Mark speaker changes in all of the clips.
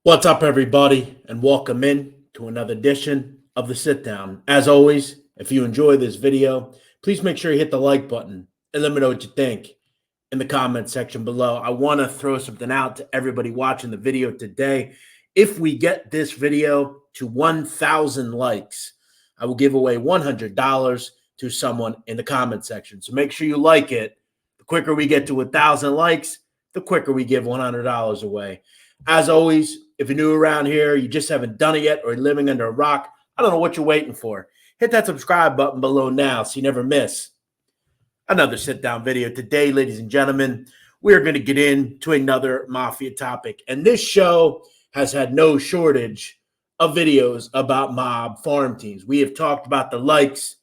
Speaker 1: What's up, everybody, and welcome in to another edition of the Sitdown. As always, if you enjoy this video, please make sure you hit the like button and let me know what you think in the comment section below. I want to throw something out to everybody watching the video today. If we get this video to 1,000 likes, I will give away $100 to someone in the comment section. So make sure you like it. The quicker we get to 1,000 likes, the quicker we give $100 away. As always, if you're new around here, you just haven't done it yet, or you're living under a rock, I don't know what you're waiting for. Hit that subscribe button below now so you never miss another sit-down video. Today, ladies and gentlemen, we're going to get into another Mafia topic. And this show has had no shortage of videos about mob farm teams. We have talked about the likes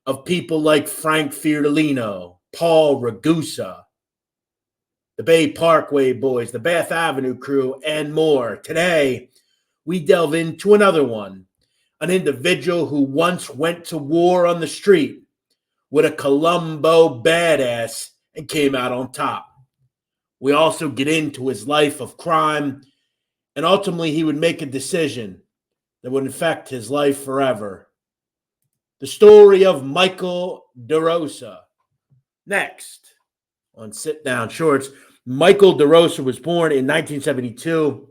Speaker 1: of people like Frank Fiordolino, Paul Ragusa, the Bay Parkway Boys, the Bath Avenue Crew, and more. Today, we delve into another one, an individual who once went to war on the street with a Colombo badass and came out on top. We also get into his life of crime, and ultimately he would make a decision that would affect his life forever. The story of Michael DeRosa. Next on Sit Down Shorts. Michael DeRosa was born in 1972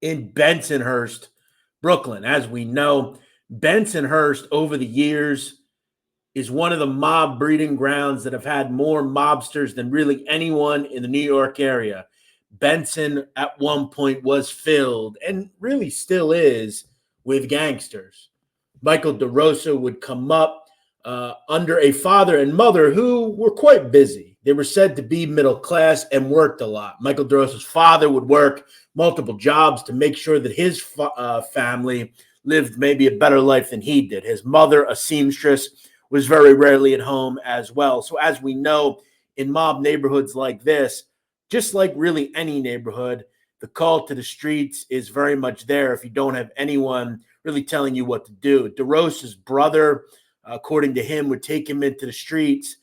Speaker 1: in Bensonhurst, Brooklyn. As we know, Bensonhurst over the years is one of the mob breeding grounds that have had more mobsters than really anyone in the New York area. Benson at one point was filled, and really still is, with gangsters. Michael DeRosa would come up under a father and mother who were quite busy. They were said to be middle class and worked a lot. Michael DeRosa's father would work multiple jobs to make sure that his family lived maybe a better life than he did. His mother, a seamstress, was very rarely at home as well. So as we know, in mob neighborhoods like this, just like really any neighborhood, the call to the streets is very much there if you don't have anyone really telling you what to do. DeRosa's brother, according to him, would take him into the streets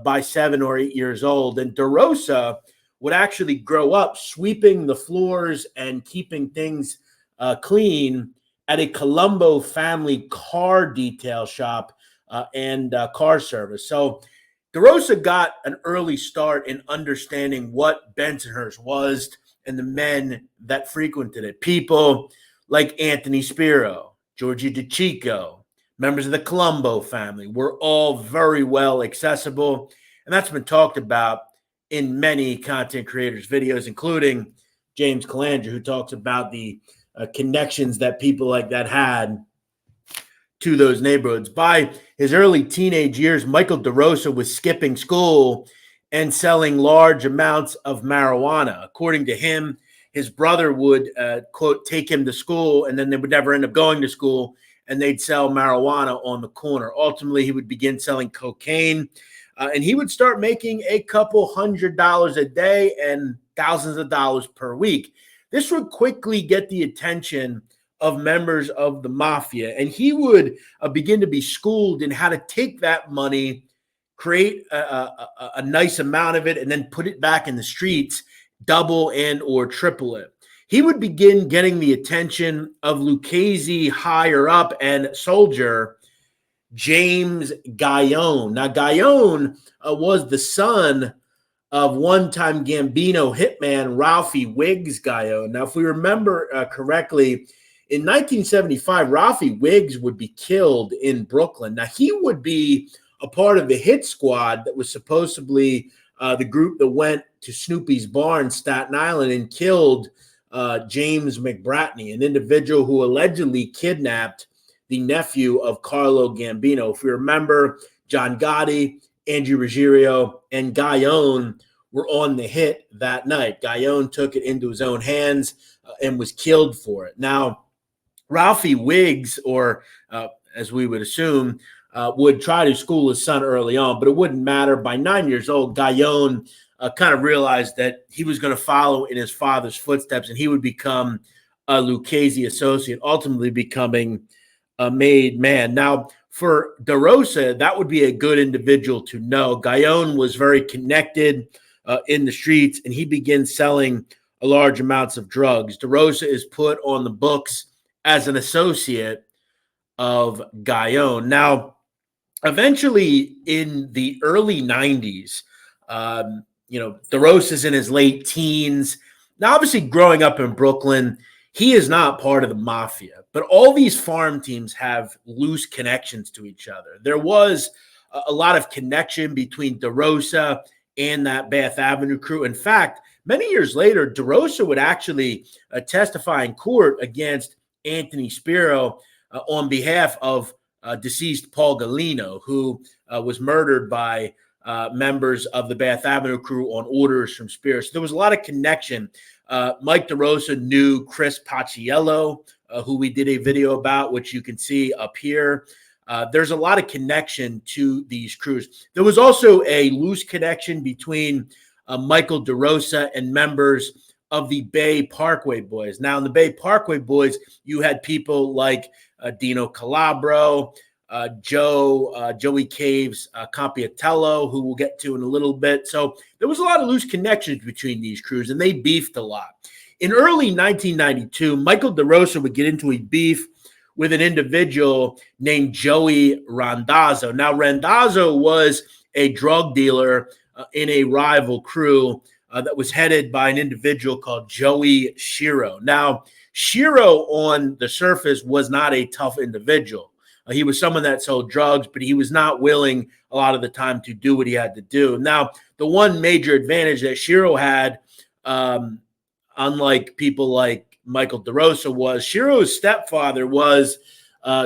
Speaker 1: by 7 or 8 years old. And DeRosa would actually grow up sweeping the floors and keeping things clean at a Colombo family car detail shop and car service. So DeRosa got an early start in understanding what Bensonhurst was and the men that frequented it. People like Anthony Spiro, Georgie DeChico, members of the Colombo family were all very well accessible. And that's been talked about in many content creators' videos, including James Calandra, who talks about the connections that people like that had to those neighborhoods. By his early teenage years, Michael DeRosa was skipping school and selling large amounts of marijuana. According to him, his brother would, quote, take him to school, and then they would never end up going to school, and they'd sell marijuana on the corner. Ultimately, he would begin selling cocaine, and he would start making a couple $100 a day and thousands of dollars per week. This would quickly get the attention of members of the Mafia, and he would begin to be schooled in how to take that money, create a nice amount of it, and then put it back in the streets, double and or triple it. He would begin getting the attention of Lucchese higher up and soldier James Guyone. Now, Guyone was the son of one-time Gambino hitman Ralphie Wiggs Guyone. Now, if we remember correctly, in 1975, Ralphie Wiggs would be killed in Brooklyn. Now, he would be a part of the hit squad that was supposedly the group that went to Snoopy's barn, Staten Island, and killed James McBratney, an individual who allegedly kidnapped the nephew of Carlo Gambino. If we remember, John Gotti, Angie Ruggiero, and Guyone were on the hit that night. Guyone took it into his own hands and was killed for it. Now, Ralphie Wiggs, or as we would assume, would try to school his son early on, but it wouldn't matter. By 9 years old, Guyone kind of realized that he was going to follow in his father's footsteps, and he would become a Lucchese associate, ultimately becoming a made man. Now, for DeRosa, that would be a good individual to know. Guyone was very connected in the streets, and he began selling large amounts of drugs. DeRosa is put on the books as an associate of Guyone. Now, eventually in the early 90s, DeRosa's in his late teens. Now, obviously, growing up in Brooklyn, he is not part of the Mafia, but all these farm teams have loose connections to each other. There was a lot of connection between DeRosa and that Bath Avenue crew. In fact, many years later, DeRosa would actually testify in court against Anthony Spiro on behalf of deceased Paul Galino, who was murdered by members of the Bath Avenue crew on orders from Spiro. So there was a lot of connection. Mike DeRosa knew Chris Paciello, who we did a video about, which you can see up here. There's a lot of connection to these crews. There was also a loose connection between Michael DeRosa and members of the Bay Parkway Boys. Now, in the Bay Parkway Boys, you had people like Dino Calabro, Joey Caves, Compiatello, who we'll get to in a little bit. So there was a lot of loose connections between these crews, and they beefed a lot. In early 1992, Michael DeRosa would get into a beef with an individual named Joey Randazzo. Now, Randazzo was a drug dealer in a rival crew that was headed by an individual called Joey Shiro. Now, Shiro on the surface was not a tough individual. He was someone that sold drugs, but he was not willing a lot of the time to do what he had to do. Now, the one major advantage that Shiro had, unlike people like Michael DeRosa, was Shiro's stepfather was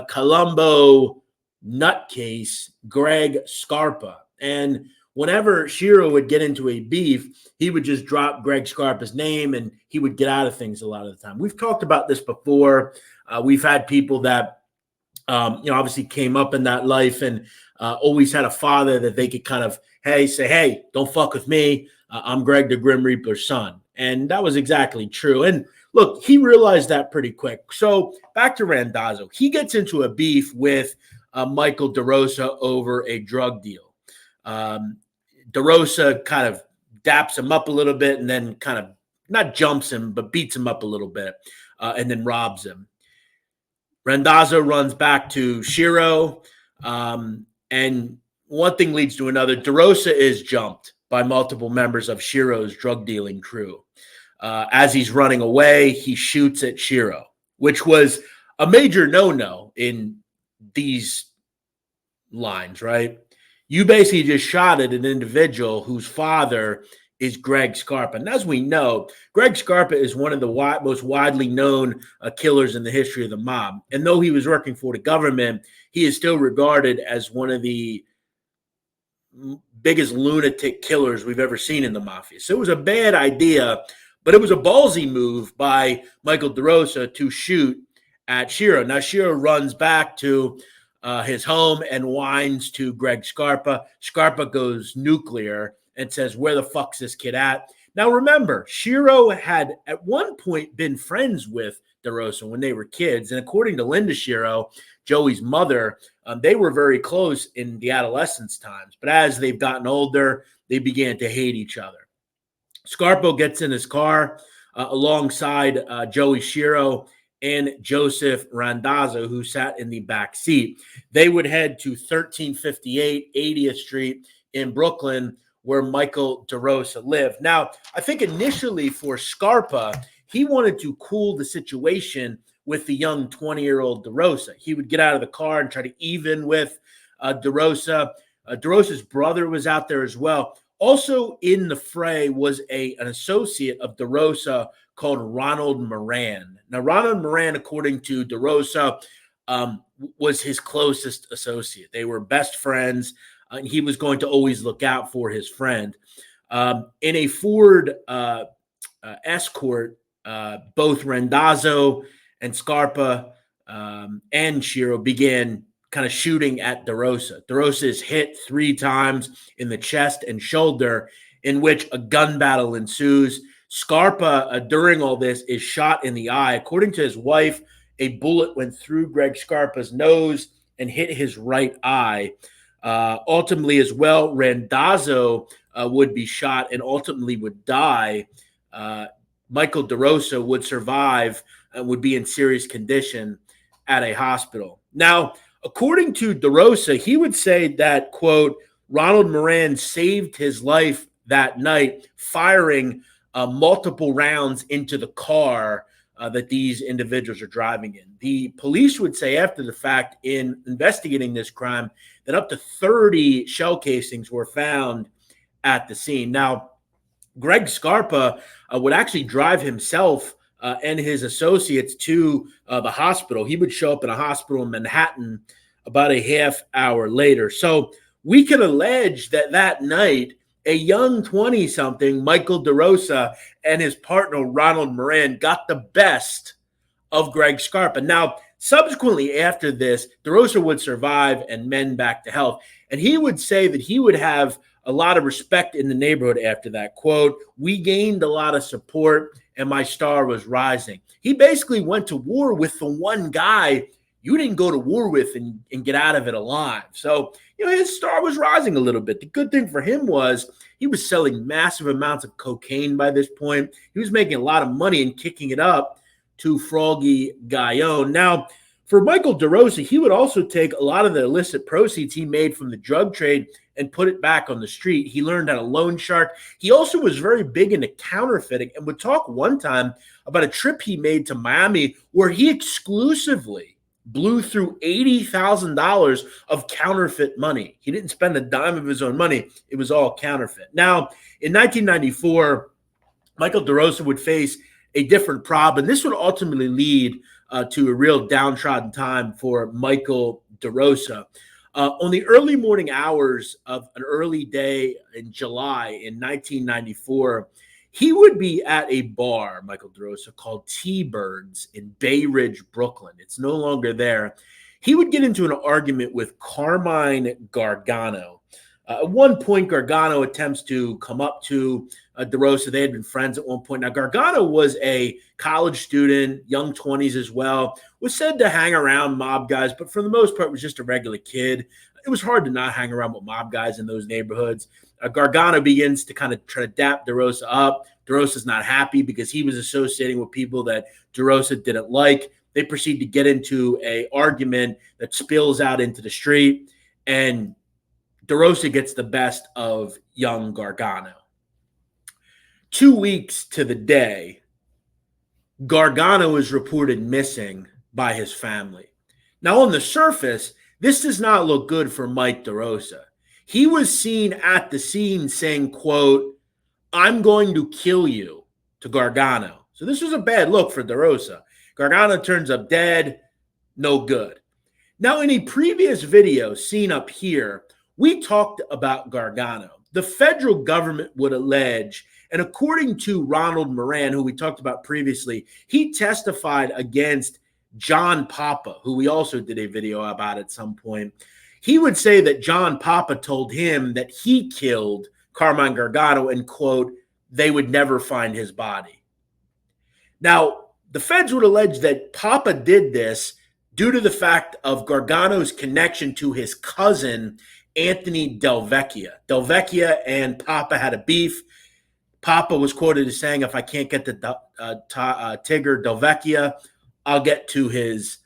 Speaker 1: Colombo nutcase Greg Scarpa. And whenever Shiro would get into a beef, he would just drop Greg Scarpa's name and he would get out of things a lot of the time. We've talked about this before. We've had people that obviously came up in that life and always had a father that they could kind of, say, hey, don't fuck with me. I'm Greg the Grim Reaper's son. And that was exactly true. And look, he realized that pretty quick. So back to Randazzo. He gets into a beef with Michael DeRosa over a drug deal. DeRosa kind of daps him up a little bit and then kind of not jumps him, but beats him up a little bit and then robs him. Randazzo runs back to Shiro, and one thing leads to another. DeRosa is jumped by multiple members of Shiro's drug dealing crew. As he's running away, he shoots at Shiro, which was a major no-no in these lines, right? You basically just shot at an individual whose father is Greg Scarpa. And as we know, Greg Scarpa is one of the most widely known killers in the history of the mob. And though he was working for the government, he is still regarded as one of the biggest lunatic killers we've ever seen in the Mafia. So it was a bad idea, but it was a ballsy move by Michael DeRosa to shoot at Shiro. Now, Shiro runs back to his home and whines to Greg Scarpa. Scarpa goes nuclear and says, where the fuck's this kid at? Now, remember, Shiro had at one point been friends with DeRosa when they were kids. And according to Linda Shiro, Joey's mother, they were very close in the adolescence times. But as they've gotten older, they began to hate each other. Scarpa gets in his car alongside Joey Shiro and Joseph Randazzo, who sat in the back seat. They would head to 1358 80th Street in Brooklyn, where Michael DeRosa lived. Now, I think initially for Scarpa, he wanted to cool the situation with the young 20-year-old DeRosa. He would get out of the car and try to even with DeRosa. DeRosa's brother was out there as well. Also in the fray was an associate of DeRosa called Ronald Moran. Now, Ronald Moran, according to DeRosa, was his closest associate. They were best friends. And he was going to always look out for his friend. In a Ford Escort, both Randazzo and Scarpa and Shiro began kind of shooting at DeRosa. DeRosa is hit 3 times in the chest and shoulder, in which a gun battle ensues. Scarpa, during all this, is shot in the eye. According to his wife, a bullet went through Greg Scarpa's nose and hit his right eye. Ultimately, as well, Randazzo would be shot and ultimately would die Michael DeRosa would survive and would be in serious condition at a hospital. Now, according to DeRosa, he would say that, quote, Ronald Moran saved his life that night, firing multiple rounds into the car that these individuals are driving in. The police would say after the fact, in investigating this crime, that up to 30 shell casings were found at the scene. Now, Greg Scarpa would actually drive himself and his associates to the hospital. He would show up in a hospital in Manhattan about a half hour later. So we can allege that that night, a young 20-something, Michael DeRosa, and his partner, Ronald Moran, got the best of Greg Scarpa. Now, subsequently after this, DeRosa would survive and mend back to health. And he would say that he would have a lot of respect in the neighborhood after that. Quote, we gained a lot of support and my star was rising. He basically went to war with the one guy you didn't go to war with and get out of it alive. So, his star was rising a little bit. The good thing for him was he was selling massive amounts of cocaine by this point. He was making a lot of money and kicking it up to Froggy Guion. Now, for Michael DeRosa, he would also take a lot of the illicit proceeds he made from the drug trade and put it back on the street. He learned how to loan shark. He also was very big into counterfeiting and would talk one time about a trip he made to Miami where he exclusively blew through $80,000 of counterfeit money. He didn't spend a dime of his own money. It was all counterfeit. Now, in 1994, Michael DeRosa would face a different problem. This would ultimately lead to a real downtrodden time for Michael DeRosa. On the early morning hours of an early day in July in 1994, he would be at a bar, Michael DeRosa, called T-Birds in Bay Ridge, Brooklyn. It's no longer there. He would get into an argument with Carmine Gargano. At one point, Gargano attempts to come up to DeRosa. They had been friends at one point. Now, Gargano was a college student, young 20s as well, was said to hang around mob guys, but for the most part was just a regular kid. It was hard to not hang around with mob guys in those neighborhoods. Gargano begins to kind of try to dap DeRosa up. DeRosa's not happy because he was associating with people that DeRosa didn't like. They proceed to get into an argument that spills out into the street, and DeRosa gets the best of young Gargano. 2 weeks to the day, Gargano is reported missing by his family. Now, on the surface, this does not look good for Mike DeRosa. He was seen at the scene saying, quote, I'm going to kill you, to Gargano. So this was a bad look for DeRosa. Gargano turns up dead, no good. Now, in a previous video seen up here, we talked about Gargano. The federal government would allege, and according to Ronald Moran, who we talked about previously, he testified against John Papa, who we also did a video about at some point. He would say that John Papa told him that he killed Carmine Gargano and, quote, they would never find his body. Now, the feds would allege that Papa did this due to the fact of Gargano's connection to his cousin, Anthony Del Vecchia. Del Vecchia and Papa had a beef. Papa was quoted as saying, if I can't get the Tigger Del Vecchia, I'll get to his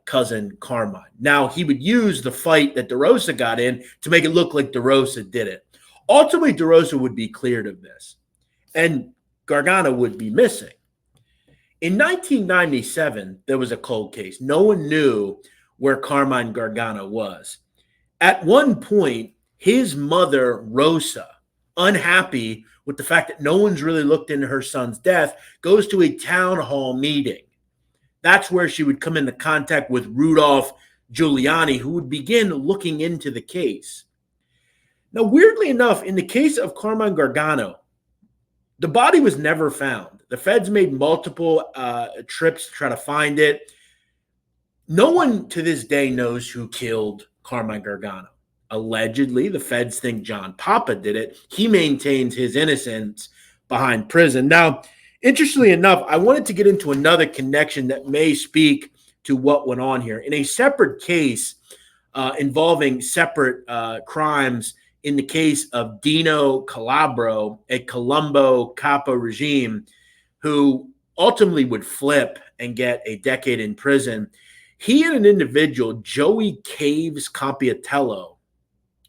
Speaker 1: cousin Carmine. Now, he would use the fight that DeRosa got in to make it look like DeRosa did it. Ultimately, DeRosa would be cleared of this, and Gargano would be missing. In 1997, there was a cold case. No one knew where Carmine Gargano was. At one point, his mother, Rosa, unhappy with the fact that no one's really looked into her son's death, goes to a town hall meeting. That's where she would come into contact with Rudolph Giuliani, who would begin looking into the case. Now, weirdly enough, in the case of Carmine Gargano, the body was never found. The feds made multiple trips to try to find it. No one to this day knows who killed Carmine Gargano. Allegedly, the feds think John Papa did it. He maintains his innocence behind prison. Now, interestingly enough, I wanted to get into another connection that may speak to what went on here. In a separate case involving separate crimes, in the case of Dino Calabro, a Colombo Capo regime, who ultimately would flip and get a decade in prison. He and an individual, Joey Caves Compiatello,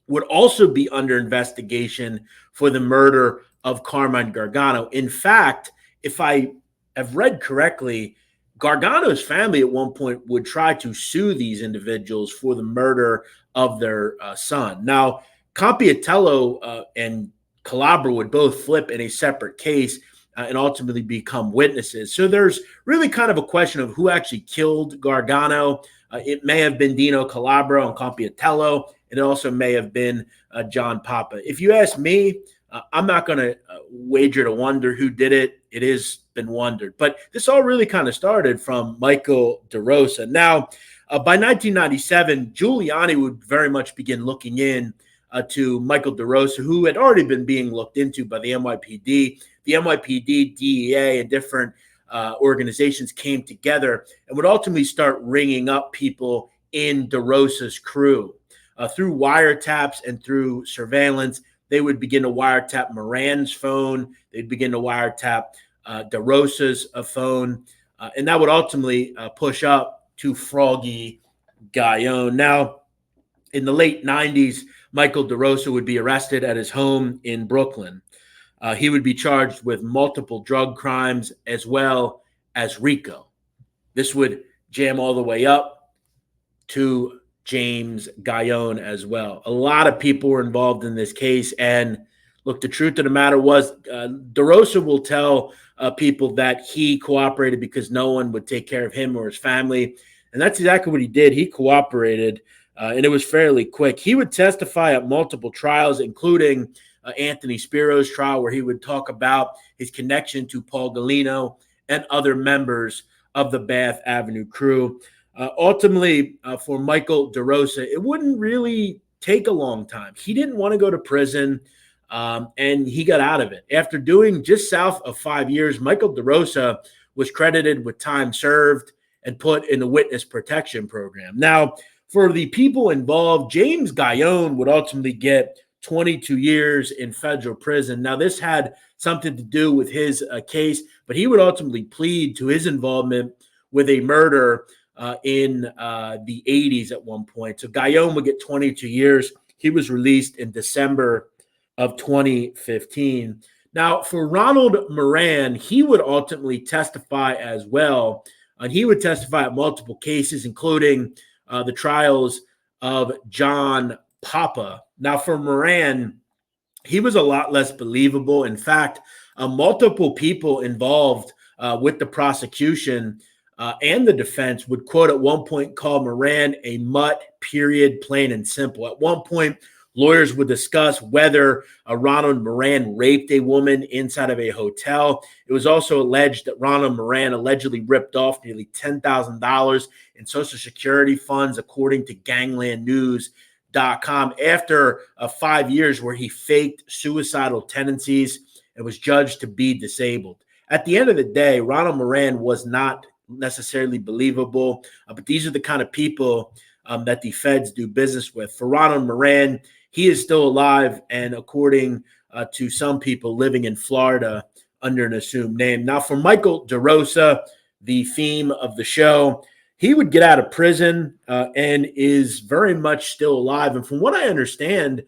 Speaker 1: would also be under investigation for the murder of Carmine Gargano. In fact, if I have read correctly, Gargano's family at one point would try to sue these individuals for the murder of their son. Now, Compiatello and Calabro would both flip in a separate case and ultimately become witnesses. So there's really kind of a question of who actually killed Gargano. It may have been Dino Calabro and Compiatello. It also may have been John Papa. If you ask me, I'm not going to wager to wonder who did it. It has been wondered. But this all really kind of started from Michael DeRosa. Now, by 1997, Giuliani would very much begin looking in to Michael DeRosa, who had already been being looked into by the NYPD. The NYPD, DEA, and different organizations came together and would ultimately start ringing up people in DeRosa's crew. Through wiretaps and through surveillance, they would begin to wiretap Moran's phone. They'd begin to wiretap DeRosa's phone. And that would ultimately push up to Froggy Gallon. Now, in the late 90s, Michael DeRosa would be arrested at his home in Brooklyn. He would be charged with multiple drug crimes as well as RICO. This would jam all the way up to James Gallon as well. A lot of people were involved in this case. And look, the truth of the matter was DeRosa will tell people that he cooperated because no one would take care of him or his family. And that's exactly what he did. He cooperated, and it was fairly quick. He would testify at multiple trials, including Anthony Spiro's trial, where he would talk about his connection to Paul Galino and other members of the Bath Avenue crew. Ultimately, for Michael DeRosa, it wouldn't really take a long time. He didn't want to go to prison, and he got out of it. After doing just south of 5 years, Michael DeRosa was credited with time served and put in the witness protection program. Now, for the people involved, James Gallon would ultimately get 22 years in federal prison. Now, this had something to do with his case, but he would ultimately plead to his involvement with a murder in the 80s at one point. So Gallon would get 22 years. He was released in December of 2015. Now, for Ronald Moran, he would ultimately testify as well. And he would testify at multiple cases, including the trials of John Papa. Now, for Moran, he was a lot less believable. In fact, multiple people involved with the prosecution and the defense would, quote, at one point call Moran a mutt, period, plain and simple. At one point, lawyers would discuss whether Ronald Moran raped a woman inside of a hotel. It was also alleged that Ronald Moran allegedly ripped off nearly $10,000 in Social Security funds, according to ganglandnews.com, after 5 years where he faked suicidal tendencies and was judged to be disabled. At the end of the day, Ronald Moran was not necessarily believable, but these are the kind of people that the feds do business with. For Ronald Moran, he is still alive, and according to some people, living in Florida under an assumed name. Now, for Michael DeRosa, the theme of the show, he would get out of prison and is very much still alive. And from what I understand,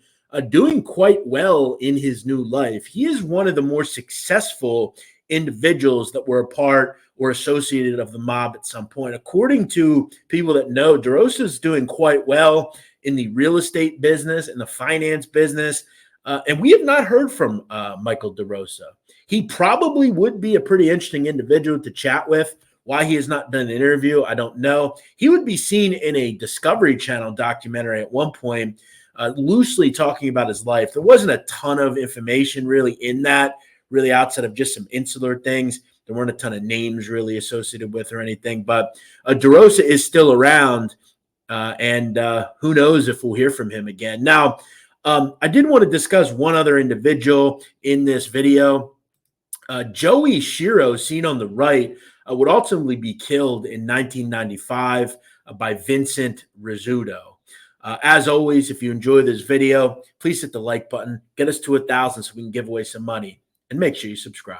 Speaker 1: doing quite well in his new life. He is one of the more successful individuals that were a part or associated of the mob at some point. According to people that know, DeRosa is doing quite well in the real estate business and the finance business. And we have not heard from Michael DeRosa. He probably would be a pretty interesting individual to chat with. Why he has not done an interview, I don't know. He would be seen in a Discovery Channel documentary at one point, loosely talking about his life. There wasn't a ton of information really in that, really outside of just some insular things. There weren't a ton of names really associated with or anything. But DeRosa is still around, and who knows if we'll hear from him again. Now, I did want to discuss one other individual in this video. Joey Shiro, seen on the right, would ultimately be killed in 1995 by Vincent Rizzuto. As always, if you enjoy this video, please hit the like button. Get us to 1,000 so we can give away some money. And make sure you subscribe.